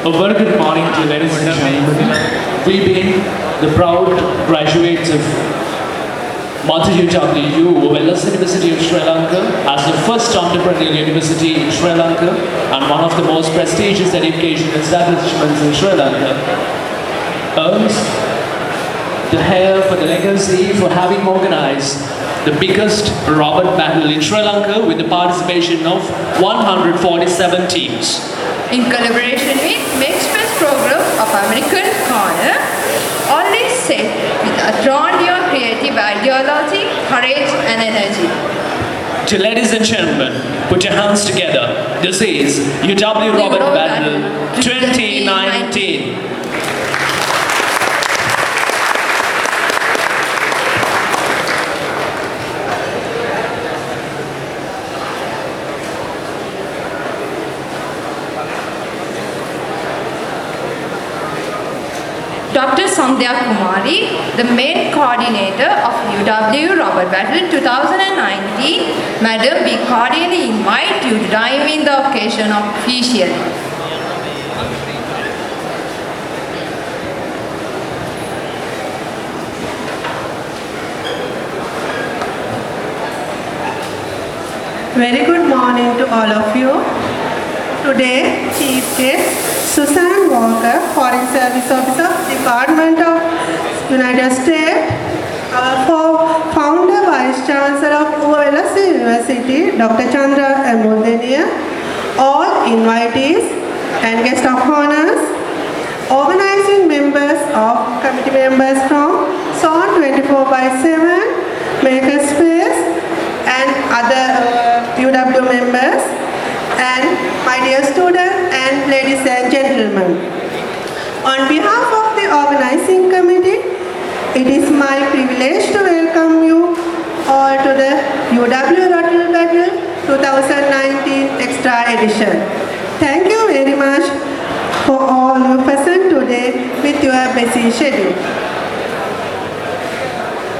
A very good morning to ladies and gentlemen. We being the proud graduates of UWU, Wellassa University of Sri Lanka, as the first entrepreneurial university in Sri Lanka and one of the most prestigious education establishments in Sri Lanka, earns the hair for the legacy for having organized the biggest robot battle in Sri Lanka with the participation of 147 teams. In collaboration with Makespace program of American Corner, always said with a drawn your creative ideology, courage and energy. So ladies and gentlemen, put your hands together. This is UWU Robot Battle 2019. Dr. Sandhya Kumari, the main coordinator of UWU Robot Battle 2019. Madam, we cordially invite you to dive in the occasion officially. Very good morning to all of you. Today, Chief Guest Susan Walker, Foreign Service Officer, Department of United States, our founder, Vice Chancellor of Wellassa University, Dr. Chandra Amudenia, all invitees and guest of honors, organizing members of committee members from Zone 24/7, Makerspace, and other UW members, and my dear students and ladies and gentlemen. On behalf of the organizing committee, it is my privilege to welcome you all to the UWU Robot Battle 2019 Extra Edition. Thank you very much for all you present today with your busy schedule.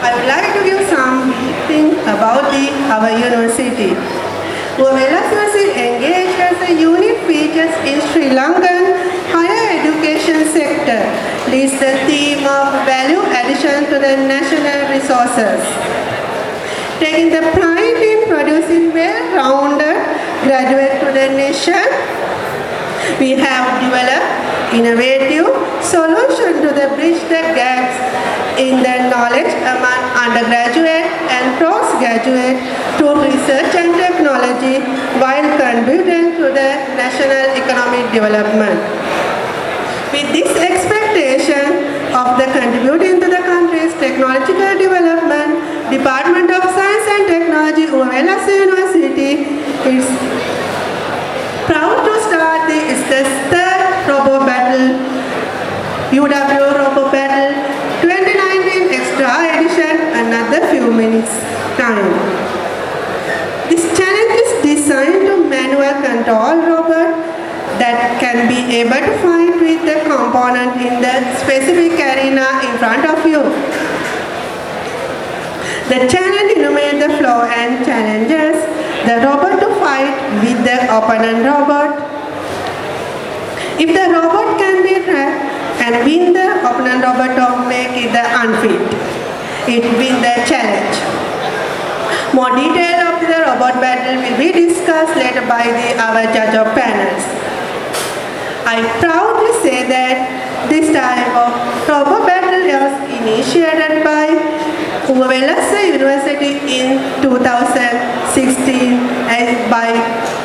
I would like to give some things about our university. Wellassa is engaged as a unique features in Sri Lankan higher education sector, leads the theme of value addition to the national resources. Taking the pride in producing well-rounded graduates to the nation, we have developed innovative solutions to bridge the gaps in the knowledge among undergraduate and postgraduate through research and technology while contributing to the national economic development. With this expectation of the contributing to the country's technological development, Department of Science and Technology, Wellassa University is proud to start the third Robot Battle, UWU Robot Battle 2019 Extra Edition, another few minutes time. This challenge is designed to manual control robot that can be able to fight with the component in the specific arena in front of you. The challenge enumerates the flow and challenges the robot to fight with the opponent robot. If the robot can be tracked and win the opponent robot or make it the unfit, it wins the challenge. More detail of the robot battle will be discussed later by our judge of panels. I proudly say that this type of robot battle was initiated by Wellassa University in 2016 by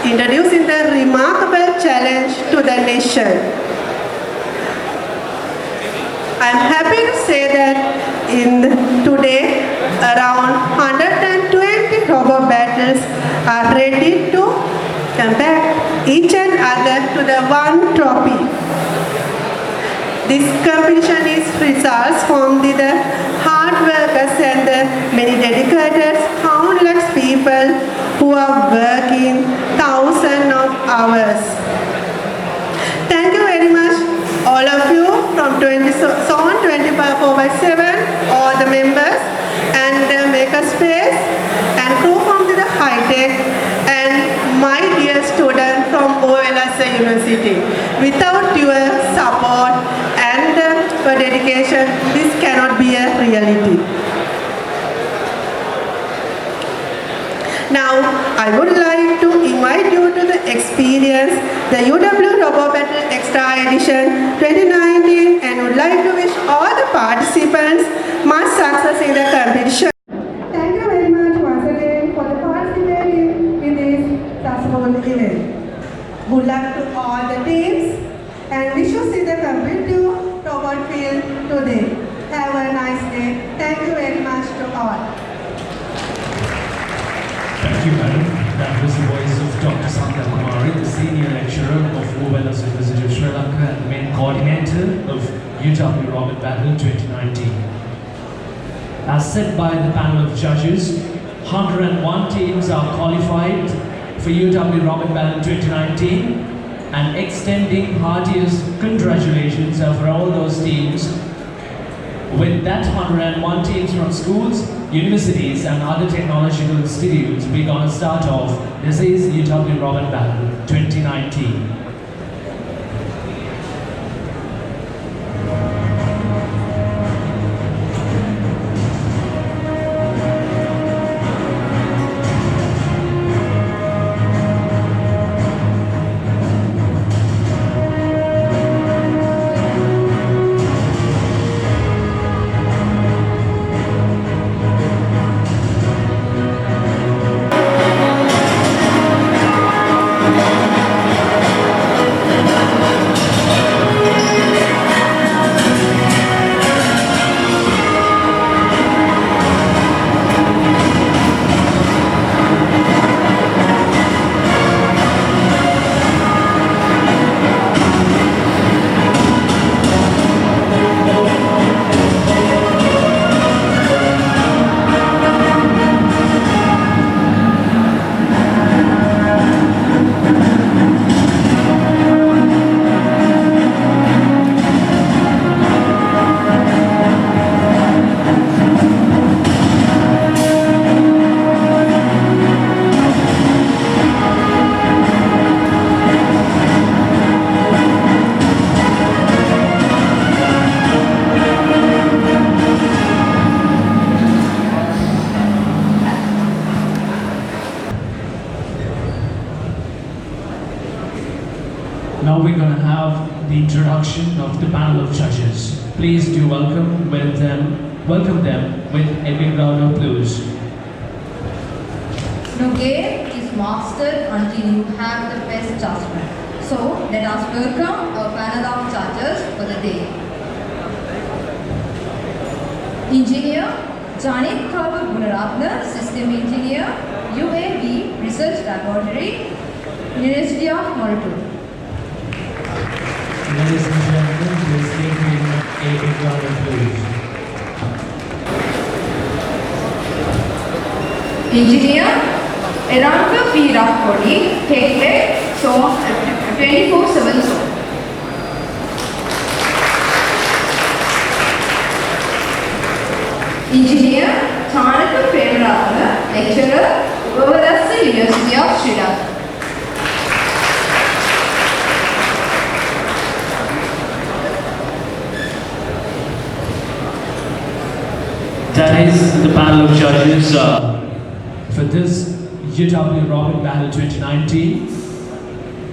introducing the remarkable challenge to the nation. I am happy to say that today around 120 robot battles are ready to compare each and other to the one trophy. This competition is results from the hard workers and the many dedicated countless people who are working thousands of hours. Thank you very much, all of you from Zone 24/7, all the members and the Makerspace and crew from the high tech and my dear student from Wellassa University. Without your support and for dedication, this cannot be a reality. Now, I would like to invite you to the experience the UWU Robo Battle Extra Edition 2019 and would like to wish all the participants much success in the competition. Thank you very much once again for the participating in this successful event. Good luck to all the teams and we should see the competitive robot field today. Have a nice day. Thank you very much to all. Thank you, madam. That was the voice of Dr. Sandhya Kumari, the senior lecturer of Wellassa University of Sri Lanka and the main coordinator of UWU Robert Battle 2019. As said by the panel of judges, 101 teams are qualified for UWU Robert Battle 2019 and extending heartiest congratulations for all those teams. With that 101 teams from schools, universities and other technological institutes, we're going to start off. This is UWU Robert Battle 2019. Now we're going to have the introduction of the panel of judges. Please do welcome them with a big round of applause. No game is mastered until you have the best judgment. So let us welcome our panel of judges for the day. Engineer Janit Kaur Gunaratna, System Engineer, UAB Research Laboratory, University of Moratua. Ladies and gentlemen, please give me a big round of applause. Engineer Lanka P. Rakodi, Hekle, so 24/7 so. Engineer Chanaka Premaratna, Lecturer, Wellassa University of Sri Lanka. That is the panel of judges For this UWU Robert Battle 2019,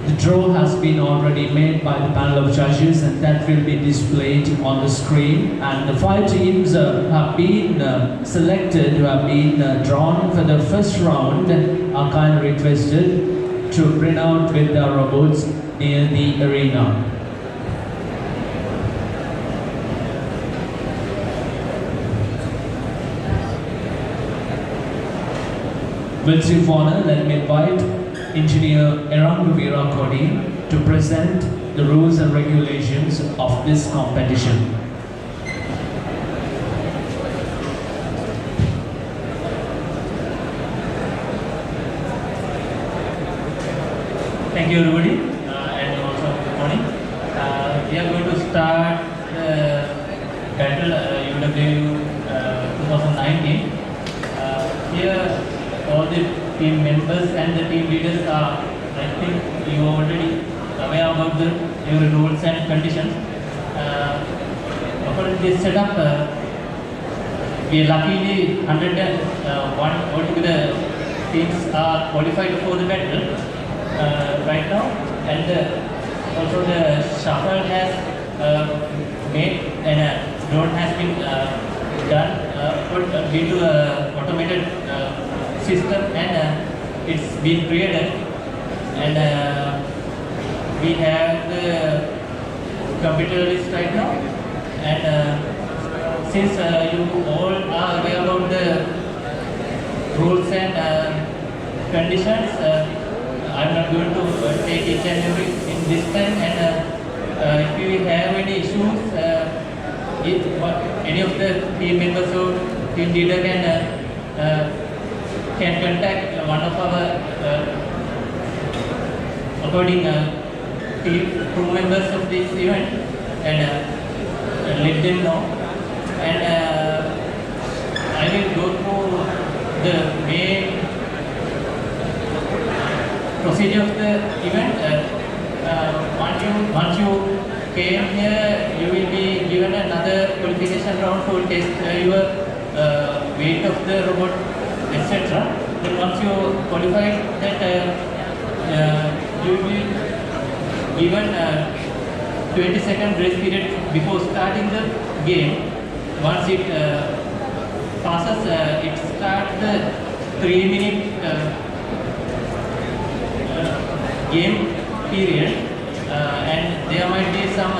the draw has been already made by the panel of judges and that will be displayed on the screen, and the 5 teams have been selected, who have been drawn for the first round, are kindly requested to bring out with their robots near the arena. With due honor, let me invite Engineer Ep04 Kodi to present the rules and regulations of this competition. Thank you everybody and also good morning. We are going to start the battle UWU 2019. Here all the team members and the team leaders are, I think you are already aware about the rules and conditions. According to this setup, we are luckily 101 altogether teams are qualified for the battle right now, and also the shuffle has made and drone has been done due to automated system, and it's been created, and we have the computer list right now, and since you all are aware about the rules and conditions, I'm not going to take each and every in this time, and if you have any issues, if any of the team members or team leader can contact one of our according team crew members of this event, and let them know, and I will go through the main procedure of the event. Once you came here, you will be given another qualification round to test your weight of the robot, etc. Then once you qualified that, you will be given 20-second grace period before starting the game. Once it passes, it starts the 3-minute game period, and there might be some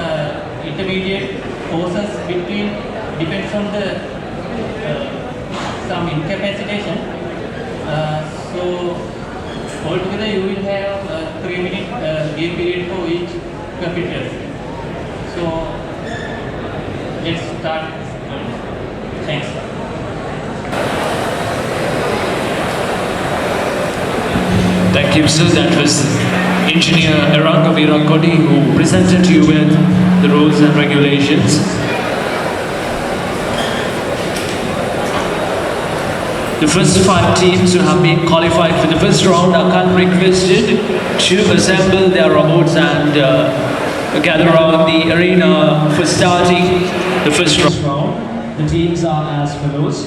intermediate pauses between, depends on the some incapacitation. So altogether you will have 3-minute game period for each computer. So let's start. Thanks. Thank you, sir. That was Engineer Eranga Kodi who presented to you with the rules and regulations. The first 5 teams who have been qualified for the first round are kindly requested to assemble their robots and gather around the arena for starting the first round. The teams are as follows.